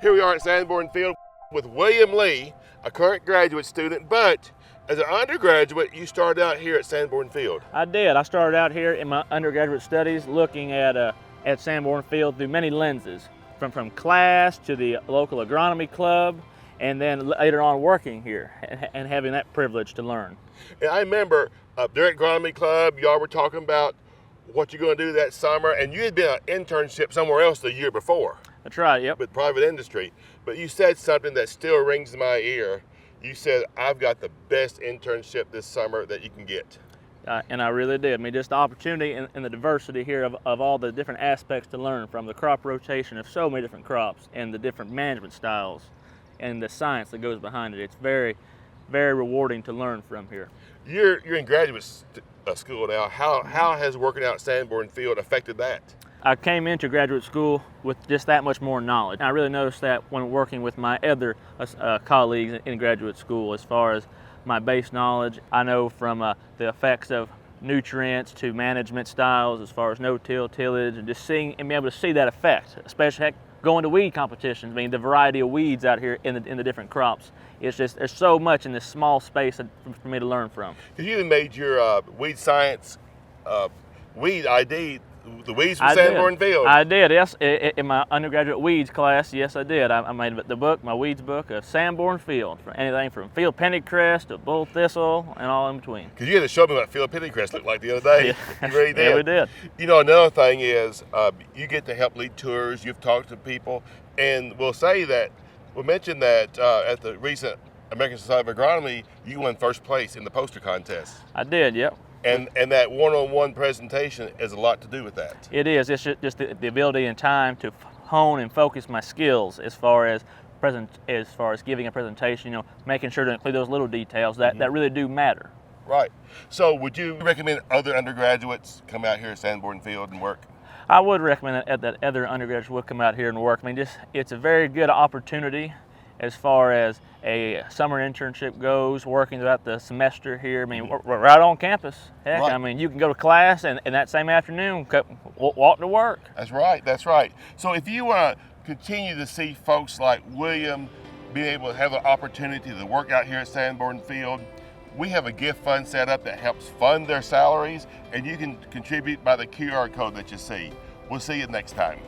Here we are at Sanborn Field with William Lee, a current graduate student, but as an undergraduate, you started out here at Sanborn Field. I did. I started out here in my undergraduate studies looking at Sanborn Field through many lenses, from class to the local agronomy club, and then later on working here and having that privilege to learn. And I remember there at agronomy club, y'all were talking about what you're going to do that summer, and you had been an internship somewhere else the year before. That's right, yep. With private industry. But you said something that still rings in my ear. You said, I've got the best internship this summer that you can get. And I really did. I mean, just the opportunity and the diversity here of all the different aspects to learn from, the crop rotation of so many different crops and the different management styles and the science that goes behind it. It's very, very rewarding to learn from here. You're in graduate school now. How has working out at Sanborn Field affected that? I came into graduate school with just that much more knowledge. I really noticed that when working with my other colleagues in graduate school, as far as my base knowledge. I know from the effects of nutrients to management styles, as far as no-till tillage, and just seeing and being able to see that effect, especially going to weed competitions. I mean, the variety of weeds out here in the different crops. It's just, there's so much in this small space for me to learn from. You even made your weed science weed ID, the weeds from Sanborn Field. I did, yes. In my undergraduate weeds class, yes, I did. I made the book, my weeds book, of Sanborn Field, for anything from field pennycress to bull thistle and all in between. Because you had to show me what field pennycress looked like the other day. Yeah. You really did. Yeah, we did. You know, another thing is you get to help lead tours. You've talked to people, and we'll mention that at the recent American Society of Agronomy, you won first place in the poster contest. I did, yep. And that one-on-one presentation has a lot to do with that. It is. It's just the ability and time to hone and focus my skills as far as giving a presentation. You know, making sure to include those little details that really do matter. Right. So, would you recommend other undergraduates come out here at Sanborn Field and work? I would recommend that other undergraduates would come out here and work. I mean, it's a very good opportunity as far as a summer internship goes, working throughout the semester here. I mean, we're right on campus. Heck, right. I mean, you can go to class and that same afternoon walk to work. That's right, that's right. So if you want to continue to see folks like William being able to have an opportunity to work out here at Sanborn Field, we have a gift fund set up that helps fund their salaries, and you can contribute by the QR code that you see. We'll see you next time.